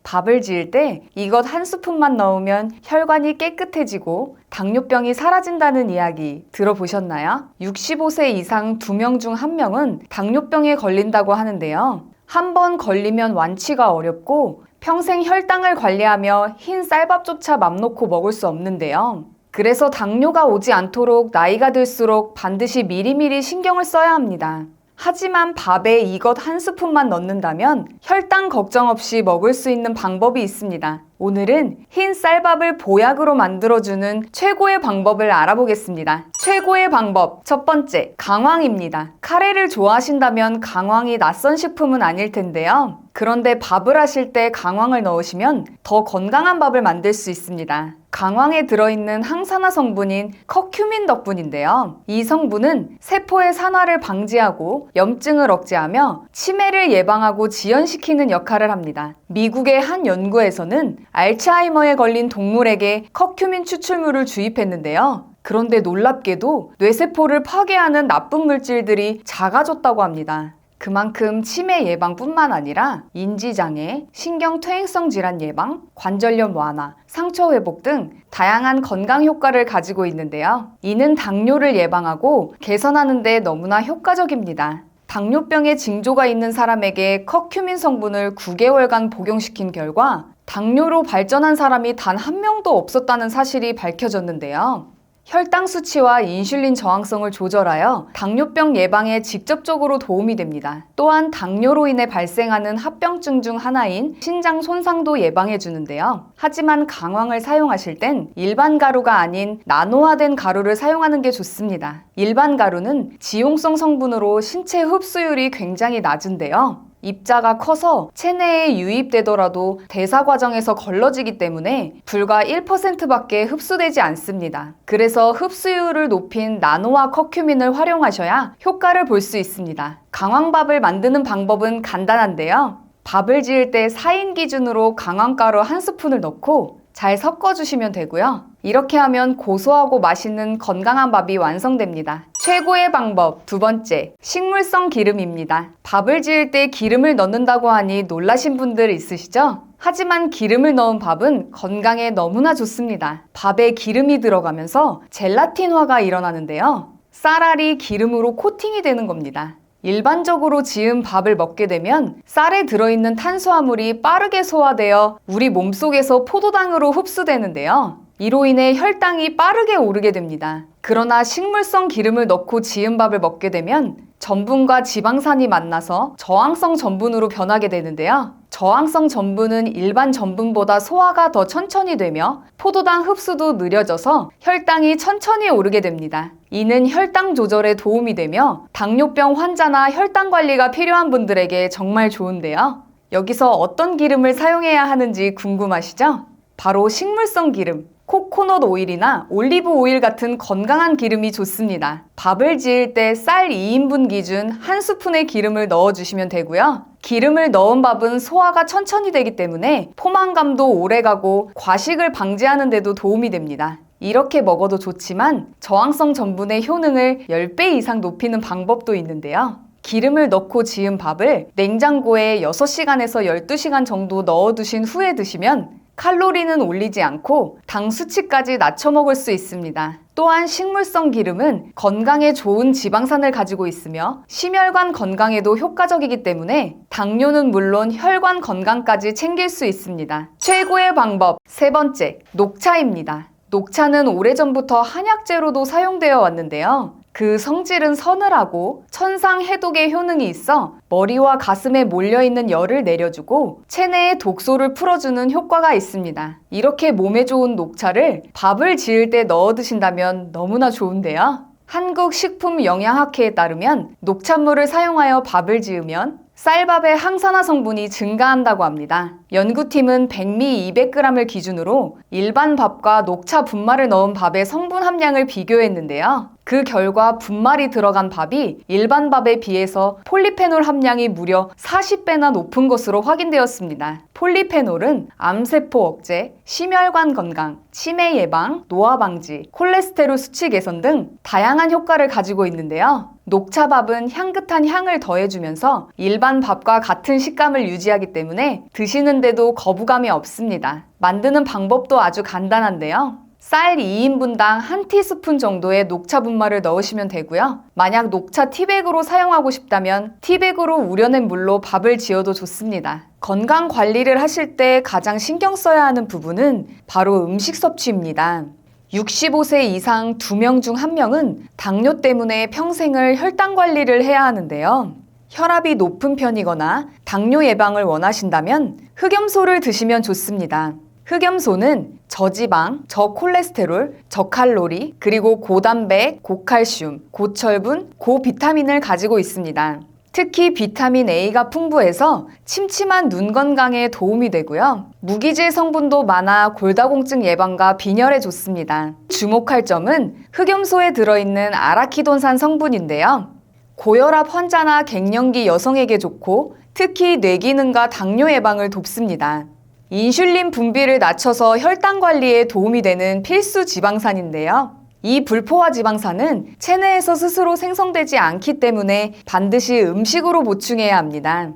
밥을 지을 때 이것 한 스푼만 넣으면 혈관이 깨끗해지고 당뇨병이 사라진다는 이야기 들어보셨나요? 65세 이상 2명 중 1명은 당뇨병에 걸린다고 하는데요. 한 번 걸리면 완치가 어렵고 평생 혈당을 관리하며 흰 쌀밥조차 맘 놓고 먹을 수 없는데요. 그래서 당뇨가 오지 않도록 나이가 들수록 반드시 미리미리 신경을 써야 합니다. 하지만 밥에 이것 한 스푼만 넣는다면 혈당 걱정 없이 먹을 수 있는 방법이 있습니다. 오늘은 흰 쌀밥을 보약으로 만들어주는 최고의 방법을 알아보겠습니다. 최고의 방법, 첫 번째, 강황입니다. 카레를 좋아하신다면 강황이 낯선 식품은 아닐 텐데요. 그런데 밥을 하실 때 강황을 넣으시면 더 건강한 밥을 만들 수 있습니다. 강황에 들어있는 항산화 성분인 커큐민 덕분인데요. 이 성분은 세포의 산화를 방지하고 염증을 억제하며 치매를 예방하고 지연시키는 역할을 합니다. 미국의 한 연구에서는 알츠하이머에 걸린 동물에게 커큐민 추출물을 주입했는데요. 그런데 놀랍게도 뇌세포를 파괴하는 나쁜 물질들이 작아졌다고 합니다. 그만큼 치매 예방뿐만 아니라 인지장애, 신경퇴행성 질환 예방, 관절염 완화, 상처 회복 등 다양한 건강 효과를 가지고 있는데요. 이는 당뇨를 예방하고 개선하는 데 너무나 효과적입니다. 당뇨병의 징조가 있는 사람에게 커큐민 성분을 9개월간 복용시킨 결과 당뇨로 발전한 사람이 단 1명도 없었다는 사실이 밝혀졌는데요. 혈당 수치와 인슐린 저항성을 조절하여 당뇨병 예방에 직접적으로 도움이 됩니다. 또한 당뇨로 인해 발생하는 합병증 중 하나인 신장 손상도 예방해 주는데요. 하지만 강황을 사용하실 땐 일반 가루가 아닌 나노화된 가루를 사용하는 게 좋습니다. 일반 가루는 지용성 성분으로 신체 흡수율이 굉장히 낮은데요. 입자가 커서 체내에 유입되더라도 대사 과정에서 걸러지기 때문에 불과 1%밖에 흡수되지 않습니다. 그래서 흡수율을 높인 나노화 커큐민을 활용하셔야 효과를 볼 수 있습니다. 강황밥을 만드는 방법은 간단한데요. 밥을 지을 때 4인 기준으로 강황가루 1스푼을 넣고 잘 섞어주시면 되고요. 이렇게 하면 고소하고 맛있는 건강한 밥이 완성됩니다. 최고의 방법, 두 번째, 식물성 기름입니다. 밥을 지을 때 기름을 넣는다고 하니 놀라신 분들 있으시죠? 하지만 기름을 넣은 밥은 건강에 너무나 좋습니다. 밥에 기름이 들어가면서 젤라틴화가 일어나는데요. 쌀알이 기름으로 코팅이 되는 겁니다. 일반적으로 지은 밥을 먹게 되면 쌀에 들어있는 탄수화물이 빠르게 소화되어 우리 몸속에서 포도당으로 흡수되는데요. 이로 인해 혈당이 빠르게 오르게 됩니다. 그러나 식물성 기름을 넣고 지은 밥을 먹게 되면 전분과 지방산이 만나서 저항성 전분으로 변하게 되는데요. 저항성 전분은 일반 전분보다 소화가 더 천천히 되며 포도당 흡수도 느려져서 혈당이 천천히 오르게 됩니다. 이는 혈당 조절에 도움이 되며 당뇨병 환자나 혈당 관리가 필요한 분들에게 정말 좋은데요. 여기서 어떤 기름을 사용해야 하는지 궁금하시죠? 바로 식물성 기름. 코코넛 오일이나 올리브 오일 같은 건강한 기름이 좋습니다. 밥을 지을 때 쌀 2인분 기준 1스푼의 기름을 넣어주시면 되고요. 기름을 넣은 밥은 소화가 천천히 되기 때문에 포만감도 오래가고 과식을 방지하는 데도 도움이 됩니다. 이렇게 먹어도 좋지만 저항성 전분의 효능을 10배 이상 높이는 방법도 있는데요. 기름을 넣고 지은 밥을 냉장고에 6시간에서 12시간 정도 넣어두신 후에 드시면 칼로리는 올리지 않고 당 수치까지 낮춰 먹을 수 있습니다. 또한 식물성 기름은 건강에 좋은 지방산을 가지고 있으며 심혈관 건강에도 효과적이기 때문에 당뇨는 물론 혈관 건강까지 챙길 수 있습니다. 최고의 방법, 세 번째, 녹차입니다. 녹차는 오래전부터 한약재로도 사용되어 왔는데요. 그 성질은 서늘하고 천상 해독의 효능이 있어 머리와 가슴에 몰려있는 열을 내려주고 체내의 독소를 풀어주는 효과가 있습니다. 이렇게 몸에 좋은 녹차를 밥을 지을 때 넣어 드신다면 너무나 좋은데요. 한국식품영양학회에 따르면 녹차물을 사용하여 밥을 지으면 쌀밥의 항산화 성분이 증가한다고 합니다. 연구팀은 백미 200g을 기준으로 일반 밥과 녹차 분말을 넣은 밥의 성분 함량을 비교했는데요. 그 결과 분말이 들어간 밥이 일반 밥에 비해서 폴리페놀 함량이 무려 40배나 높은 것으로 확인되었습니다. 폴리페놀은 암세포 억제, 심혈관 건강, 치매 예방, 노화 방지, 콜레스테롤 수치 개선 등 다양한 효과를 가지고 있는데요. 녹차밥은 향긋한 향을 더해주면서 일반 밥과 같은 식감을 유지하기 때문에 드시는데도 거부감이 없습니다. 만드는 방법도 아주 간단한데요. 쌀 2인분당 1티스푼 정도의 녹차 분말을 넣으시면 되고요. 만약 녹차 티백으로 사용하고 싶다면 티백으로 우려낸 물로 밥을 지어도 좋습니다. 건강 관리를 하실 때 가장 신경 써야 하는 부분은 바로 음식 섭취입니다. 65세 이상 2명 중 1명은 당뇨 때문에 평생을 혈당 관리를 해야 하는데요. 혈압이 높은 편이거나 당뇨 예방을 원하신다면 흑염소를 드시면 좋습니다. 흑염소는 저지방, 저콜레스테롤, 저칼로리, 그리고 고단백, 고칼슘, 고철분, 고비타민을 가지고 있습니다. 특히 비타민 A가 풍부해서 침침한 눈 건강에 도움이 되고요. 무기질 성분도 많아 골다공증 예방과 빈혈에 좋습니다. 주목할 점은 흑염소에 들어있는 아라키돈산 성분인데요. 고혈압 환자나 갱년기 여성에게 좋고 특히 뇌 기능과 당뇨 예방을 돕습니다. 인슐린 분비를 낮춰서 혈당 관리에 도움이 되는 필수 지방산인데요. 이 불포화 지방산은 체내에서 스스로 생성되지 않기 때문에 반드시 음식으로 보충해야 합니다.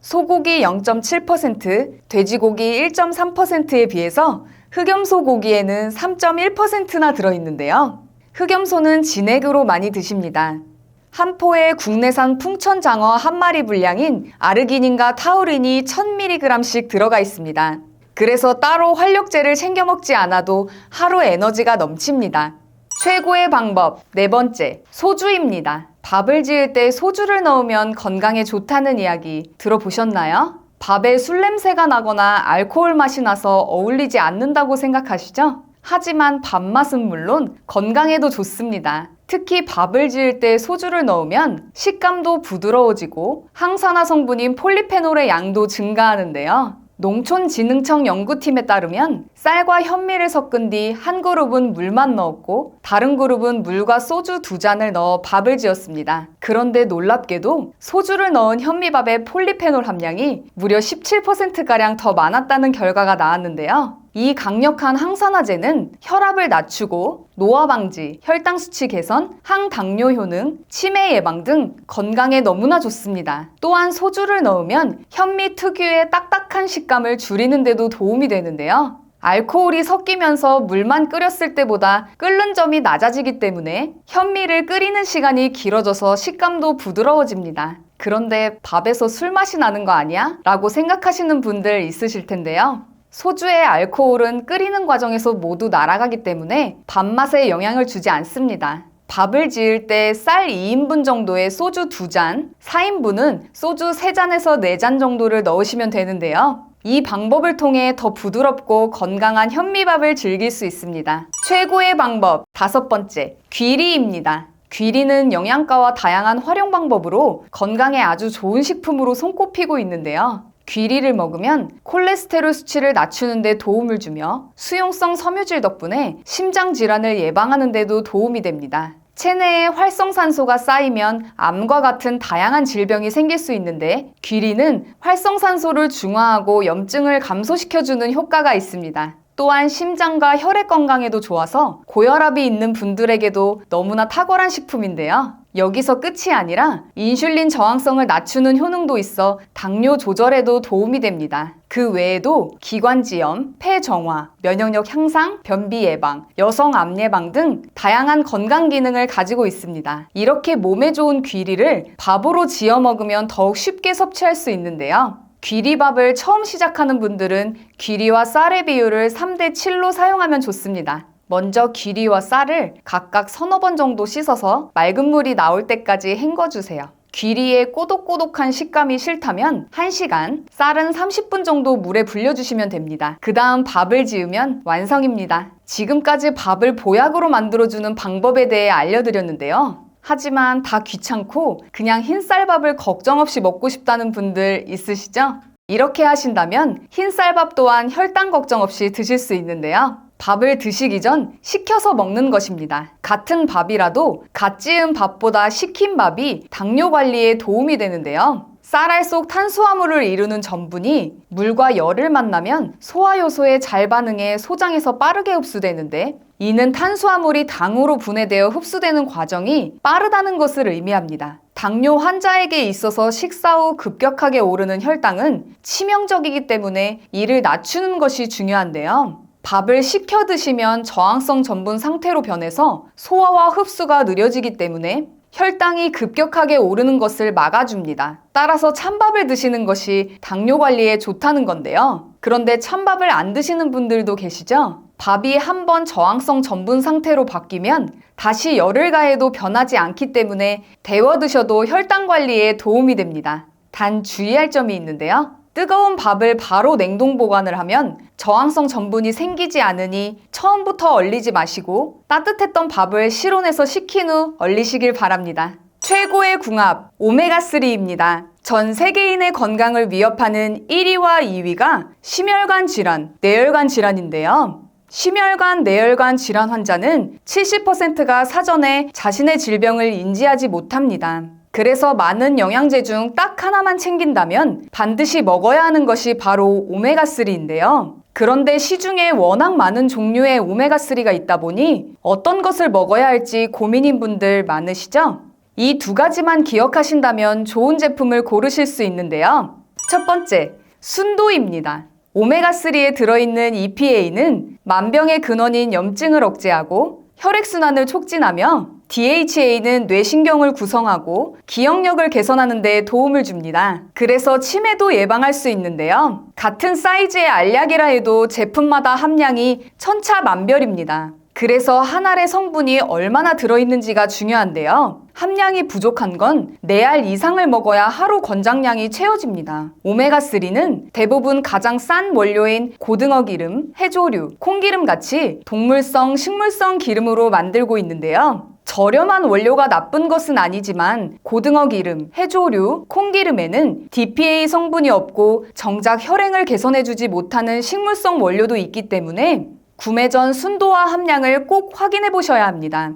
소고기 0.7%, 돼지고기 1.3%에 비해서 흑염소 고기에는 3.1%나 들어있는데요. 흑염소는 진액으로 많이 드십니다. 한 포에 국내산 풍천장어 한 마리 분량인 아르기닌과 타우린이 1000mg씩 들어가 있습니다. 그래서 따로 활력제를 챙겨 먹지 않아도 하루 에너지가 넘칩니다. 최고의 방법, 4번째, 소주입니다. 밥을 지을 때 소주를 넣으면 건강에 좋다는 이야기 들어보셨나요? 밥에 술 냄새가 나거나 알코올 맛이 나서 어울리지 않는다고 생각하시죠? 하지만 밥맛은 물론 건강에도 좋습니다. 특히 밥을 지을 때 소주를 넣으면 식감도 부드러워지고 항산화 성분인 폴리페놀의 양도 증가하는데요. 농촌진흥청 연구팀에 따르면 쌀과 현미를 섞은 뒤 한 그룹은 물만 넣었고 다른 그룹은 물과 소주 2잔을 넣어 밥을 지었습니다. 그런데 놀랍게도 소주를 넣은 현미밥의 폴리페놀 함량이 무려 17%가량 더 많았다는 결과가 나왔는데요. 이 강력한 항산화제는 혈압을 낮추고 노화 방지, 혈당 수치 개선, 항당뇨 효능, 치매 예방 등 건강에 너무나 좋습니다. 또한 소주를 넣으면 현미 특유의 딱딱한 식감을 줄이는 데도 도움이 되는데요. 알코올이 섞이면서 물만 끓였을 때보다 끓는 점이 낮아지기 때문에 현미를 끓이는 시간이 길어져서 식감도 부드러워집니다. 그런데 밥에서 술 맛이 나는 거 아니야? 라고 생각하시는 분들 있으실 텐데요. 소주의 알코올은 끓이는 과정에서 모두 날아가기 때문에 밥맛에 영향을 주지 않습니다. 밥을 지을 때 쌀 2인분 정도의 소주 2잔, 4인분은 소주 3잔에서 4잔 정도를 넣으시면 되는데요. 이 방법을 통해 더 부드럽고 건강한 현미밥을 즐길 수 있습니다. 최고의 방법, 5번째, 귀리입니다. 귀리는 영양가와 다양한 활용 방법으로 건강에 아주 좋은 식품으로 손꼽히고 있는데요. 귀리를 먹으면 콜레스테롤 수치를 낮추는 데 도움을 주며 수용성 섬유질 덕분에 심장 질환을 예방하는 데도 도움이 됩니다. 체내에 활성산소가 쌓이면 암과 같은 다양한 질병이 생길 수 있는데 귀리는 활성산소를 중화하고 염증을 감소시켜주는 효과가 있습니다. 또한 심장과 혈액 건강에도 좋아서 고혈압이 있는 분들에게도 너무나 탁월한 식품인데요. 여기서 끝이 아니라 인슐린 저항성을 낮추는 효능도 있어 당뇨 조절에도 도움이 됩니다. 그 외에도 기관지염, 폐 정화, 면역력 향상, 변비 예방, 여성 암 예방 등 다양한 건강 기능을 가지고 있습니다. 이렇게 몸에 좋은 귀리를 밥으로 지어 먹으면 더욱 쉽게 섭취할 수 있는데요. 귀리밥을 처음 시작하는 분들은 귀리와 쌀의 비율을 3:7로 사용하면 좋습니다. 먼저 귀리와 쌀을 각각 서너 번 정도 씻어서 맑은 물이 나올 때까지 헹궈주세요. 귀리의 꼬독꼬독한 식감이 싫다면 1시간, 쌀은 30분 정도 물에 불려주시면 됩니다. 그 다음 밥을 지으면 완성입니다. 지금까지 밥을 보약으로 만들어주는 방법에 대해 알려드렸는데요. 하지만 다 귀찮고 그냥 흰쌀밥을 걱정 없이 먹고 싶다는 분들 있으시죠? 이렇게 하신다면 흰쌀밥 또한 혈당 걱정 없이 드실 수 있는데요. 밥을 드시기 전 식혀서 먹는 것입니다. 같은 밥이라도 갓 지은 밥보다 식힌 밥이 당뇨 관리에 도움이 되는데요. 쌀알 속 탄수화물을 이루는 전분이 물과 열을 만나면 소화효소에 잘 반응해 소장에서 빠르게 흡수되는데, 이는 탄수화물이 당으로 분해되어 흡수되는 과정이 빠르다는 것을 의미합니다. 당뇨 환자에게 있어서 식사 후 급격하게 오르는 혈당은 치명적이기 때문에 이를 낮추는 것이 중요한데요. 밥을 식혀 드시면 저항성 전분 상태로 변해서 소화와 흡수가 느려지기 때문에 혈당이 급격하게 오르는 것을 막아줍니다. 따라서 찬밥을 드시는 것이 당뇨 관리에 좋다는 건데요. 그런데 찬밥을 안 드시는 분들도 계시죠? 밥이 한번 저항성 전분 상태로 바뀌면 다시 열을 가해도 변하지 않기 때문에 데워 드셔도 혈당 관리에 도움이 됩니다. 단 주의할 점이 있는데요. 뜨거운 밥을 바로 냉동 보관을 하면 저항성 전분이 생기지 않으니 처음부터 얼리지 마시고 따뜻했던 밥을 실온에서 식힌 후 얼리시길 바랍니다. 최고의 궁합, 오메가3입니다. 전 세계인의 건강을 위협하는 1위와 2위가 심혈관 질환, 뇌혈관 질환인데요. 심혈관, 뇌혈관 질환 환자는 70%가 사전에 자신의 질병을 인지하지 못합니다. 그래서 많은 영양제 중 딱 하나만 챙긴다면 반드시 먹어야 하는 것이 바로 오메가3인데요. 그런데 시중에 워낙 많은 종류의 오메가3가 있다 보니 어떤 것을 먹어야 할지 고민인 분들 많으시죠? 이 두 가지만 기억하신다면 좋은 제품을 고르실 수 있는데요. 첫 번째, 순도입니다. 오메가3에 들어있는 EPA는 만병의 근원인 염증을 억제하고 혈액순환을 촉진하며 DHA는 뇌신경을 구성하고 기억력을 개선하는 데 도움을 줍니다. 그래서 치매도 예방할 수 있는데요. 같은 사이즈의 알약이라 해도 제품마다 함량이 천차만별입니다. 그래서 한 알의 성분이 얼마나 들어있는지가 중요한데요. 함량이 부족한 건 4알 이상을 먹어야 하루 권장량이 채워집니다. 오메가3는 대부분 가장 싼 원료인 고등어 기름, 해조류, 콩기름 같이 동물성, 식물성 기름으로 만들고 있는데요. 저렴한 원료가 나쁜 것은 아니지만 고등어 기름, 해조류, 콩기름에는 DPA 성분이 없고 정작 혈행을 개선해주지 못하는 식물성 원료도 있기 때문에 구매 전 순도와 함량을 꼭 확인해 보셔야 합니다.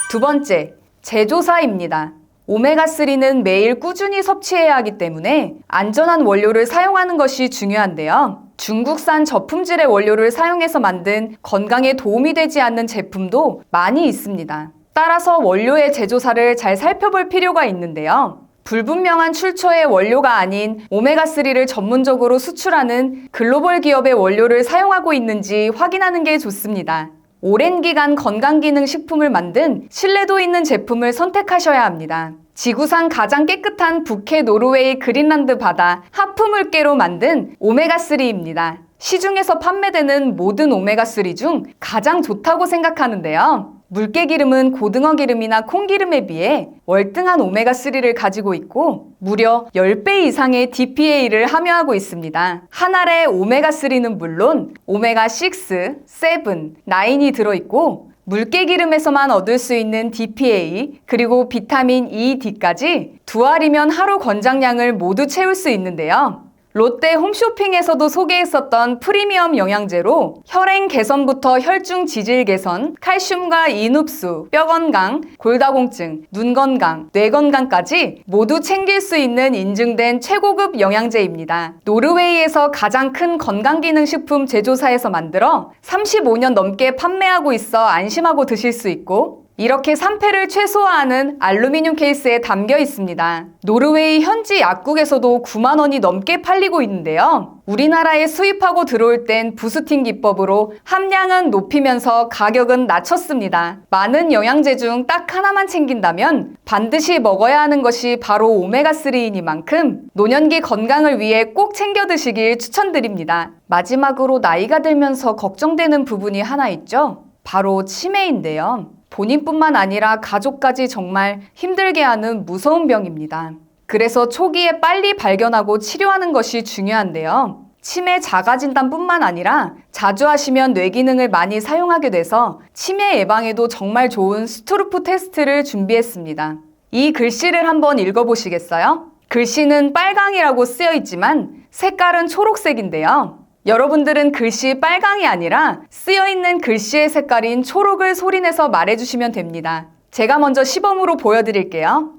두 번째, 제조사입니다. 오메가3는 매일 꾸준히 섭취해야 하기 때문에 안전한 원료를 사용하는 것이 중요한데요. 중국산 저품질의 원료를 사용해서 만든 건강에 도움이 되지 않는 제품도 많이 있습니다. 따라서 원료의 제조사를 잘 살펴볼 필요가 있는데요. 불분명한 출처의 원료가 아닌 오메가3를 전문적으로 수출하는 글로벌 기업의 원료를 사용하고 있는지 확인하는 게 좋습니다. 오랜 기간 건강기능식품을 만든 신뢰도 있는 제품을 선택하셔야 합니다. 지구상 가장 깨끗한 북해 노르웨이 그린란드 바다 하프물개로 만든 오메가3입니다. 시중에서 판매되는 모든 오메가3 중 가장 좋다고 생각하는데요. 물개기름은 고등어 기름이나 콩기름에 비해 월등한 오메가3를 가지고 있고 무려 10배 이상의 DPA를 함유하고 있습니다. 한 알의 오메가3는 물론 오메가6, 7, 9이 들어있고 물개기름에서만 얻을 수 있는 DPA 그리고 비타민 E, D까지 두 알이면 하루 권장량을 모두 채울 수 있는데요. 롯데 홈쇼핑에서도 소개했었던 프리미엄 영양제로 혈행 개선부터 혈중 지질 개선, 칼슘과 인 흡수, 뼈 건강, 골다공증, 눈 건강, 뇌 건강까지 모두 챙길 수 있는 인증된 최고급 영양제입니다. 노르웨이에서 가장 큰 건강기능식품 제조사에서 만들어 35년 넘게 판매하고 있어 안심하고 드실 수 있고 이렇게 산패를 최소화하는 알루미늄 케이스에 담겨 있습니다. 노르웨이 현지 약국에서도 9만 원이 넘게 팔리고 있는데요. 우리나라에 수입하고 들어올 땐 부스팅 기법으로 함량은 높이면서 가격은 낮췄습니다. 많은 영양제 중 딱 하나만 챙긴다면 반드시 먹어야 하는 것이 바로 오메가3이니만큼 노년기 건강을 위해 꼭 챙겨 드시길 추천드립니다. 마지막으로 나이가 들면서 걱정되는 부분이 하나 있죠? 바로 치매인데요. 본인뿐만 아니라 가족까지 정말 힘들게 하는 무서운 병입니다. 그래서 초기에 빨리 발견하고 치료하는 것이 중요한데요. 치매 자가진단뿐만 아니라 자주 하시면 뇌기능을 많이 사용하게 돼서 치매 예방에도 정말 좋은 스투르프 테스트를 준비했습니다. 이 글씨를 한번 읽어보시겠어요? 글씨는 빨강이라고 쓰여 있지만 색깔은 초록색인데요. 여러분들은 글씨 빨강이 아니라 쓰여있는 글씨의 색깔인 초록을 소리내서 말해주시면 됩니다. 제가 먼저 시범으로 보여드릴게요.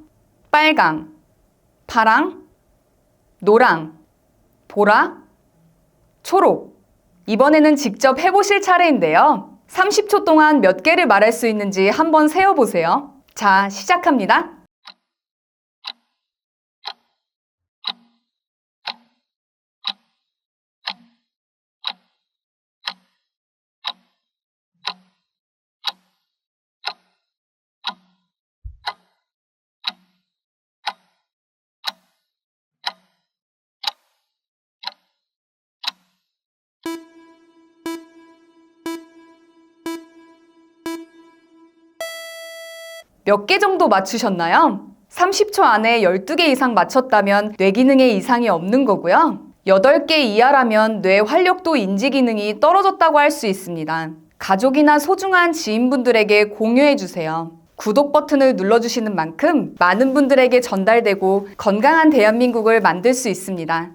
빨강, 파랑, 노랑, 보라, 초록. 이번에는 직접 해보실 차례인데요. 30초 동안 몇 개를 말할 수 있는지 한번 세어보세요. 자, 시작합니다. 몇 개 정도 맞추셨나요? 30초 안에 12개 이상 맞췄다면 뇌 기능에 이상이 없는 거고요. 8개 이하라면 뇌 활력도 인지 기능이 떨어졌다고 할 수 있습니다. 가족이나 소중한 지인분들에게 공유해주세요. 구독 버튼을 눌러주시는 만큼 많은 분들에게 전달되고 건강한 대한민국을 만들 수 있습니다.